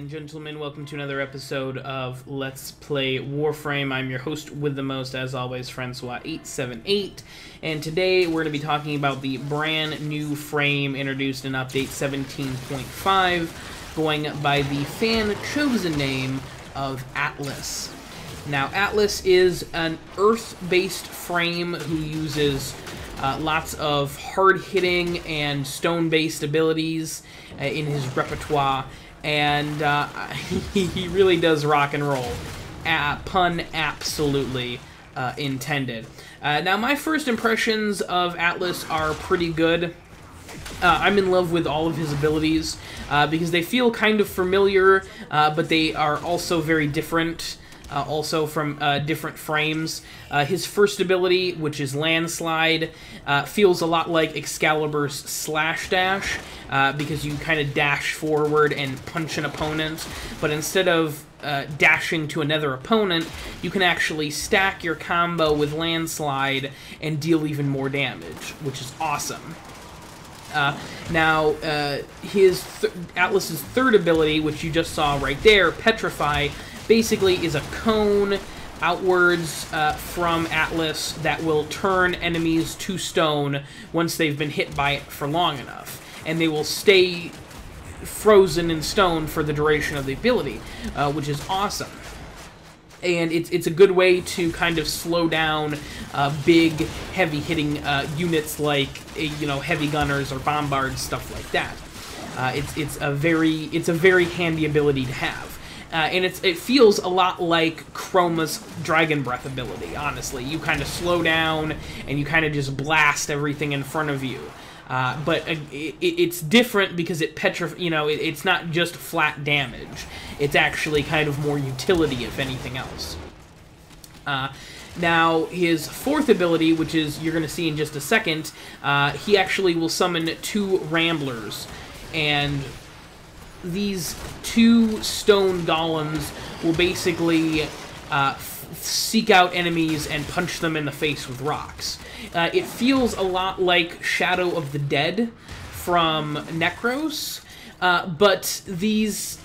and gentlemen, welcome to another episode of Let's Play Warframe. I'm your host with the most, as always, Francois878, and today we're going to be talking about the brand new frame introduced in Update 17.5, going by the fan-chosen name of Atlas. Now, Atlas is an Earth-based frame who uses lots of hard-hitting and stone-based abilities in his repertoire, and he really does rock and roll. Pun absolutely intended. Now, my first impressions of Atlas are pretty good. I'm in love with all of his abilities because they feel kind of familiar, but they are also very different. Also from different frames. His first ability, which is Landslide, feels a lot like Excalibur's Slash Dash, because you kind of dash forward and punch an opponent, but instead of dashing to another opponent, you can actually stack your combo with Landslide and deal even more damage, which is awesome. Now, Atlas's third ability, which you just saw right there, Petrify, basically is a cone outwards from Atlas that will turn enemies to stone once they've been hit by it for long enough. And they will stay frozen in stone for the duration of the ability, which is awesome. And it's a good way to kind of slow down big, heavy-hitting units like, heavy gunners or bombards, stuff like that. It's a very handy ability to have. And it feels a lot like Chroma's Dragon Breath ability, honestly. You kind of slow down, and you kind of just blast everything in front of you. But it's different because it's not just flat damage. It's actually kind of more utility, if anything else. Now, his fourth ability, which is you're going to see in just a second, he actually will summon two Ramblers, and these two stone golems will basically seek out enemies and punch them in the face with rocks. It feels a lot like Shadow of the Dead from Necros, but these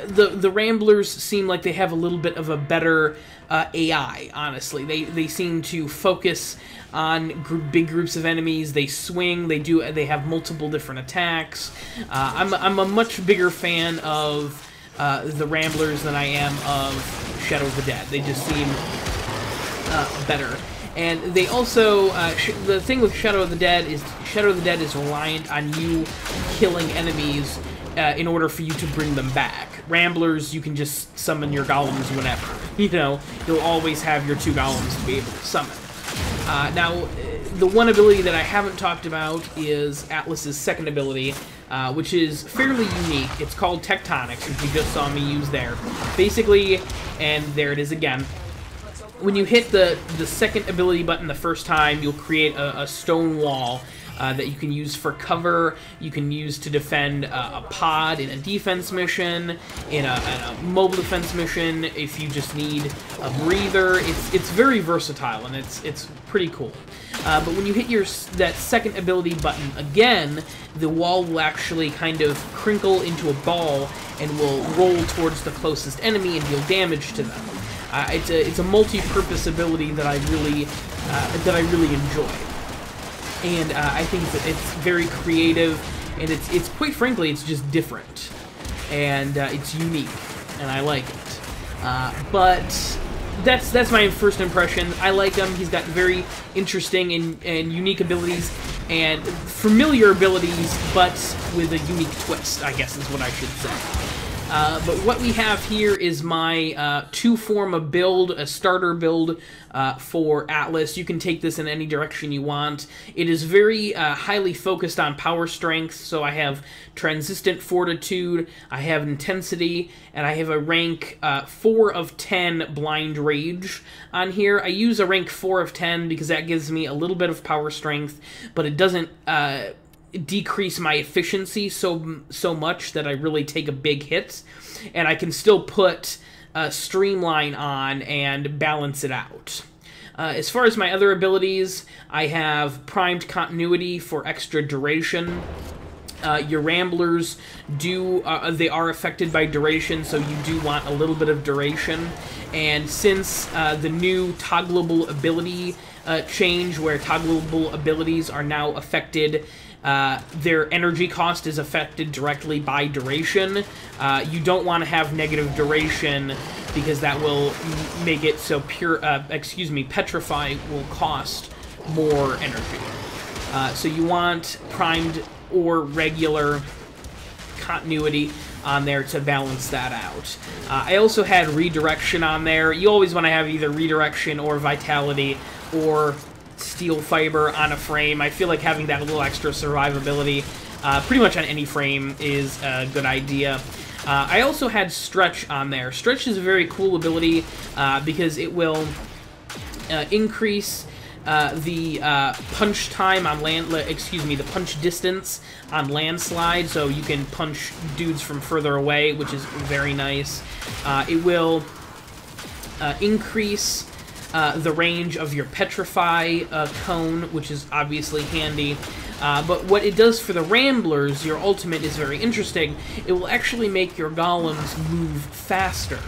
the Ramblers seem like they have a little bit of a better AI, honestly. They seem to focus on big groups of enemies. They swing. They have multiple different attacks. I'm a much bigger fan of the Ramblers than I am of Shadow of the Dead. They just seem better. And they also the thing with Shadow of the Dead is reliant on you killing enemies in order for you to bring them back. Ramblers, you can just summon your golems whenever. You'll always have your two golems to be able to summon. Now, the one ability that I haven't talked about is Atlas's second ability, which is fairly unique. It's called Tectonics, which you just saw me use there. Basically, and there it is again, when you hit the second ability button the first time, you'll create a stone wall that you can use for cover. You can use to defend a pod in a defense mission, in a mobile defense mission, if you just need a breather. It's very versatile, and it's pretty cool. But when you hit that second ability button again, the wall will actually kind of crinkle into a ball and will roll towards the closest enemy and deal damage to them. It's a multi-purpose ability that I really enjoy. And I think it's very creative, and it's quite frankly, it's just different, and it's unique, and I like it. But that's my first impression. I like him. He's got very interesting and unique abilities, and familiar abilities, but with a unique twist, I guess is what I should say. But what we have here is my two-Forma build, a starter build for Atlas. You can take this in any direction you want. It is very highly focused on power strength, so I have Transistent Fortitude, I have Intensity, and I have a rank 4 of 10 Blind Rage on here. I use a rank 4 of 10 because that gives me a little bit of power strength, but it doesn't decrease my efficiency so much that I really take a big hit, and I can still put Streamline on and balance it out. As far as my other abilities, I have Primed Continuity for extra duration. Your Ramblers they are affected by duration, so you do want a little bit of duration. And since the new toggleable ability change, where toggleable abilities are now affected, their energy cost is affected directly by duration. You don't want to have negative duration, because that will make it so Petrify will cost more energy. So you want primed or regular continuity on there to balance that out. I also had redirection on there. You always want to have either redirection or vitality or steel fiber on a frame. I feel like having that little extra survivability pretty much on any frame is a good idea. I also had stretch on there. Stretch is a very cool ability because it will increase the punch time on the punch distance on landslide, so you can punch dudes from further away, which is very nice. It will increase the range of your Petrify cone, which is obviously handy. But what it does for the Ramblers, your ultimate, is very interesting. It will actually make your golems move faster,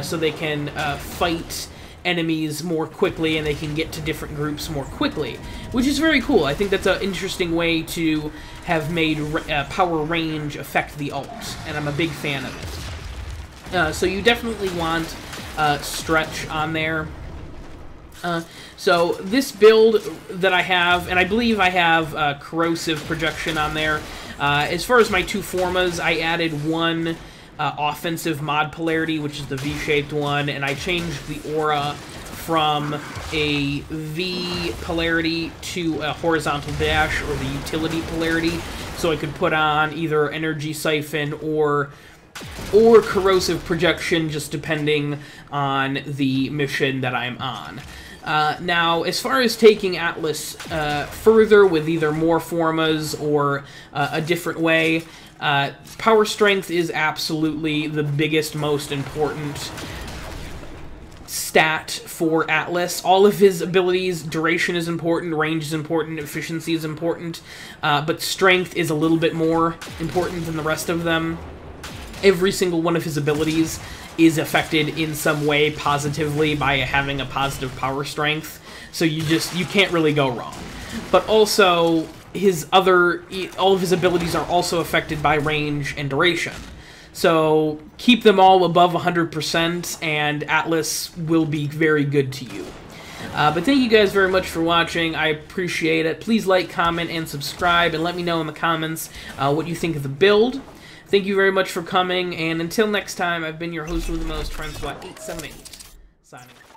so they can fight enemies more quickly, and they can get to different groups more quickly, which is very cool. I think that's an interesting way to have made power range affect the ult, and I'm a big fan of it. So you definitely want stretch on there. So this build that I have, and I believe I have corrosive projection on there. As far as my two Formas, I added one offensive mod polarity, which is the V-shaped one, and I changed the aura from a V polarity to a horizontal dash, or the utility polarity, so I could put on either energy siphon or corrosive projection, just depending on the mission that I'm on. Now, as far as taking Atlas further with either more Formas or a different way, power strength is absolutely the biggest, most important stat for Atlas. All of his abilities, duration is important, range is important, efficiency is important, but strength is a little bit more important than the rest of them. Every single one of his abilities is affected in some way positively by having a positive power strength, so you can't really go wrong. But also, all of his abilities are also affected by range and duration. So keep them all above 100%, and Atlas will be very good to you. But thank you guys very much for watching. I appreciate it. Please like, comment, and subscribe, and let me know in the comments what you think of the build. Thank you very much for coming, and until next time, I've been your host with the most, Francois878, signing off.